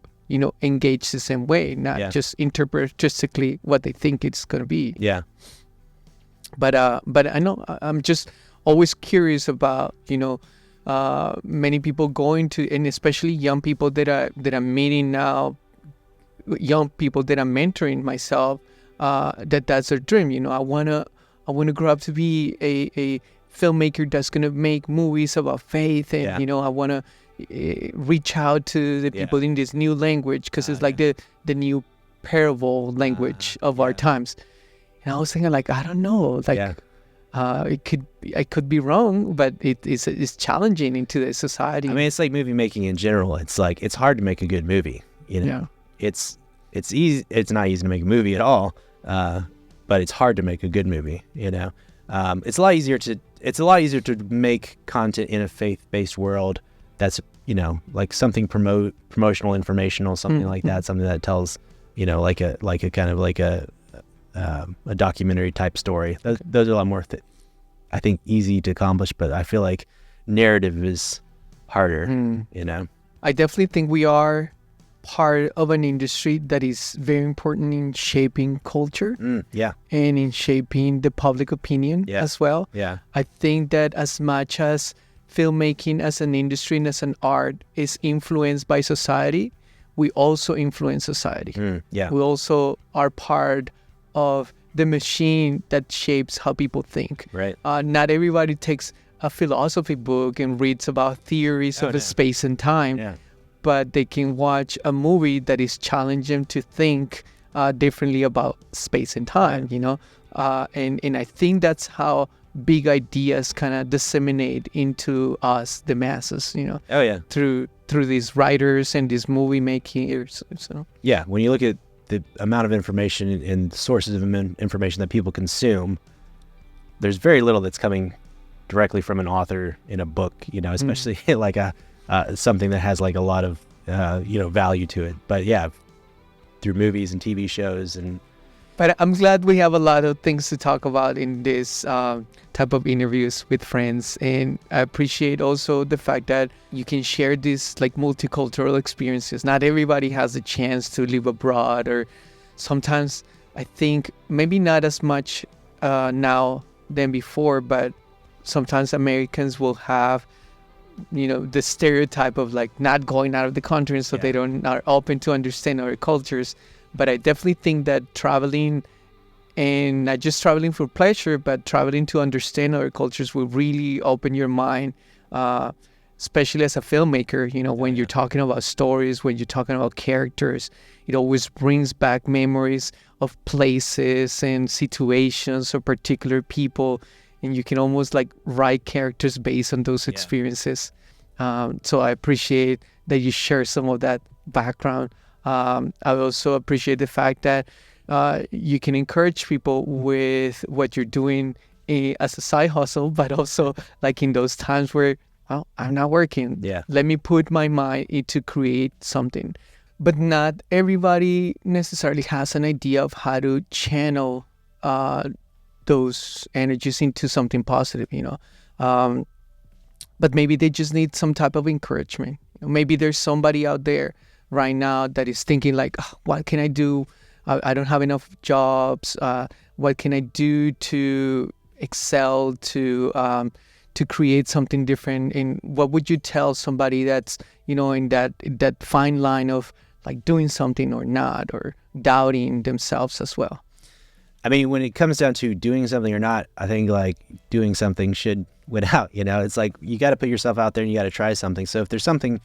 engage the same way, not just interpret artistically what they think it's going to be. Yeah. But I know I'm just always curious about many people going to, and especially young people that I'm meeting now, young people that I'm mentoring myself, that's their dream. I wanna grow up to be a filmmaker that's gonna make movies about faith, and I wanna reach out to the people in this new language, because it's like the new parable language of our times. And I was thinking, like, I don't know, like, I could be wrong, but it's challenging into the society. I mean, it's like movie making in general. It's like it's hard to make a good movie. It's easy. It's not easy to make a movie at all, but it's hard to make a good movie. It's a lot easier to make content in a faith-based world that's like something promotional, informational, something like that, something that tells like a kind of like a documentary type story. Those are a lot more I think easy to accomplish, but I feel like narrative is harder. I definitely think we are part of an industry that is very important in shaping culture and in shaping the public opinion as well. I think that as much as filmmaking as an industry and as an art is influenced by society, we also influence society. We also are part of the machine that shapes how people think. Right. Not everybody takes a philosophy book and reads about theories of space and time, but they can watch a movie that is challenging them to think differently about space and time, and I think that's how big ideas kind of disseminate into us, the masses, through these writers and these movie makers. So when you look at the amount of information and sources of information that people consume, there's very little that's coming directly from an author in a book, especially like something that has like a lot of value to it. But through movies and TV shows. But I'm glad we have a lot of things to talk about in this type of interviews with friends. And I appreciate also the fact that you can share these like multicultural experiences. Not everybody has a chance to live abroad, or sometimes I think maybe not as much now than before, but sometimes Americans will have, the stereotype of like not going out of the country, so they are open to understand other cultures. But I definitely think that traveling, and not just traveling for pleasure, but traveling to understand other cultures, will really open your mind, especially as a filmmaker. When you're talking about stories, when you're talking about characters, it always brings back memories of places and situations or particular people, and you can almost like write characters based on those experiences. So I appreciate that you share some of that background. I also appreciate the fact that you can encourage people with what you're doing as a side hustle, but also like in those times where, well, I'm not working. Let me put my mind into create something. But not everybody necessarily has an idea of how to channel those energies into something positive, but maybe they just need some type of encouragement. Maybe there's somebody out there right now that is thinking like, what can I do? I don't have enough jobs. What can I do to excel, to to create something different? And what would you tell somebody that's, in that fine line of like doing something or not, or doubting themselves as well? I mean, when it comes down to doing something or not, I think like doing something should win out. It's like you got to put yourself out there and you got to try something. So if there's something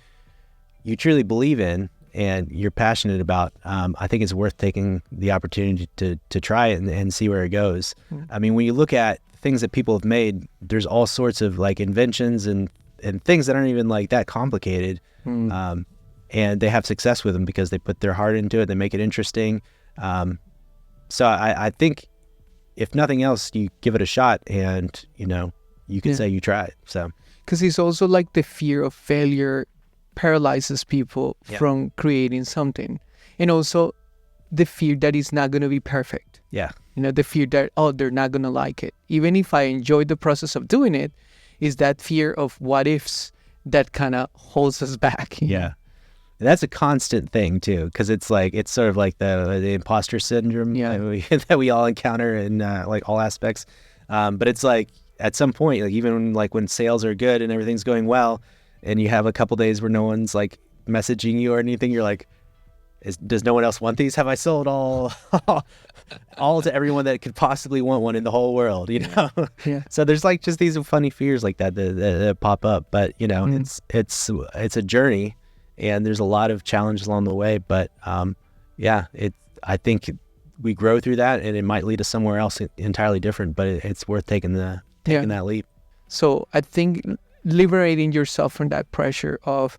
you truly believe in and you're passionate about, I think it's worth taking the opportunity to try it and see where it goes. I mean, when you look at things that people have made, there's all sorts of like inventions and things that aren't even like that complicated. And they have success with them because they put their heart into it. They make it interesting. So I think if nothing else, you give it a shot and, you could say you tried. So, because it's also like the fear of failure paralyzes people from creating something. And also the fear that it's not going to be perfect. Yeah. The fear that, they're not going to like it. Even if I enjoy the process of doing it, is that fear of what ifs that kind of holds us back. Yeah. And that's a constant thing too, because it's sort of like the imposter syndrome that we all encounter in like all aspects. But it's like at some point, like even like when sales are good and everything's going well, and you have a couple days where no one's like messaging you or anything, you're like, does no one else want these? Have I sold all to everyone that could possibly want one in the whole world? Yeah. So there's like just these funny fears like that pop up. But it's a journey. And there's a lot of challenges along the way, but I think we grow through that, and it might lead us somewhere else entirely different. But it's worth taking that leap. So I think liberating yourself from that pressure of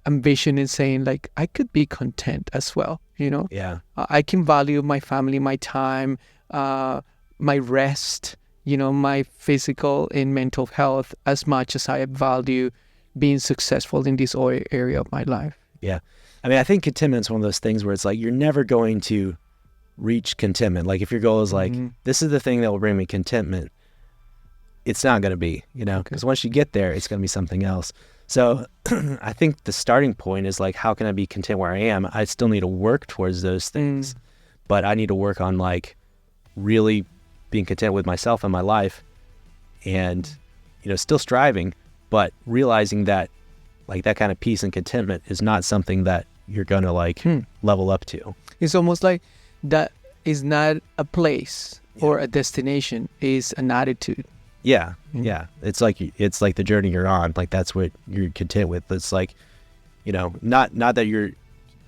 ambition and saying like, I could be content as well. Yeah. I can value my family, my time, my rest. My physical and mental health as much as I value being successful in this area of my life. Yeah. I mean, I think contentment's one of those things where it's like, you're never going to reach contentment. Like if your goal is like, this is the thing that will bring me contentment, it's not going to be, because once you get there, it's going to be something else. So I think the starting point is like, how can I be content where I am? I still need to work towards those things, but I need to work on like really being content with myself and my life and, still striving, but realizing that like that kind of peace and contentment is not something that you're going to like level up to. It's almost like that is not a place or a destination, is an attitude. Yeah. Yeah. It's like the journey you're on. Like that's what you're content with. It's like, not that you're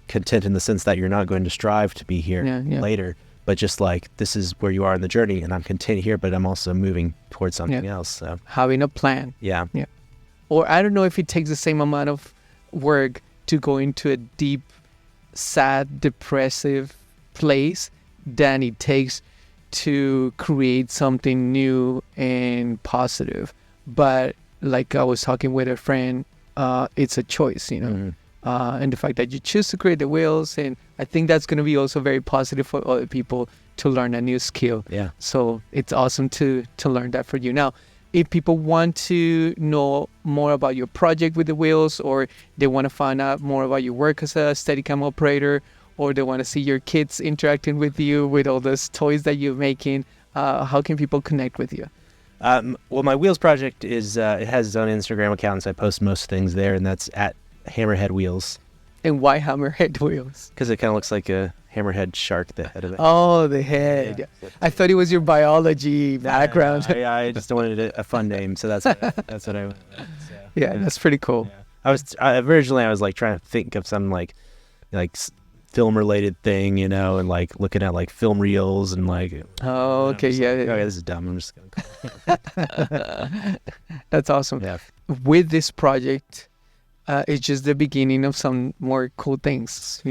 content in the sense that you're not going to strive to be here later, but just like, this is where you are in the journey and I'm content here, but I'm also moving towards something else. So having a plan. Yeah. Or I don't know if it takes the same amount of work to go into a deep, sad, depressive place than it takes to create something new and positive. But like I was talking with a friend, it's a choice, and the fact that you choose to create the wheels, and I think that's going to be also very positive for other people to learn a new skill. Yeah. So it's awesome to learn that for you. Now, if people want to know more about your project with the wheels, or they want to find out more about your work as a Steadicam operator, or they want to see your kids interacting with you with all those toys that you're making, how can people connect with you? Well, my wheels project is it has its own Instagram account, so I post most things there, and that's at Hammerhead Wheels. And why Hammerhead Wheels? Because it kind of looks like a hammerhead shark, the head of it. Oh, the head. Yeah. I thought it was your biology background. I just wanted a fun name, so that's what I went with. So, yeah, that's pretty cool. Yeah. I was like trying to think of some like film related thing, and like looking at like film reels and like. Oh, okay, yeah. Like, okay, this is dumb. I'm just gonna call it. That's awesome. Yeah. With this project, it's just the beginning of some more cool things,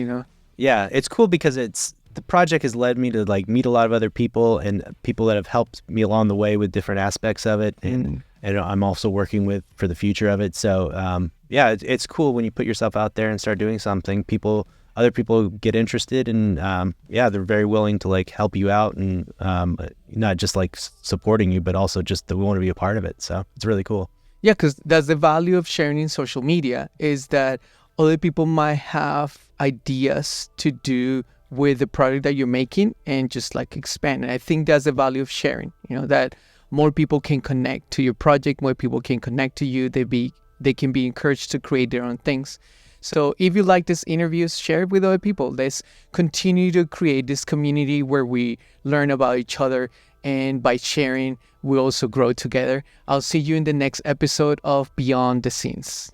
Yeah, it's cool because the project has led me to like meet a lot of other people and people that have helped me along the way with different aspects of it, and I'm also working with for the future of it. So it's cool when you put yourself out there and start doing something. Other people get interested, and they're very willing to like help you out, and not just like supporting you, but also just they want to be a part of it. So it's really cool. Yeah, because that's the value of sharing in social media, is that other people might have ideas to do with the product that you're making and just like expand. And I think that's the value of sharing, that more people can connect to your project, more people can connect to you. They can be encouraged to create their own things. So if you like this interviews, share it with other people. Let's continue to create this community where we learn about each other, and by sharing, we also grow together. I'll see you in the next episode of Beyond the Scenes.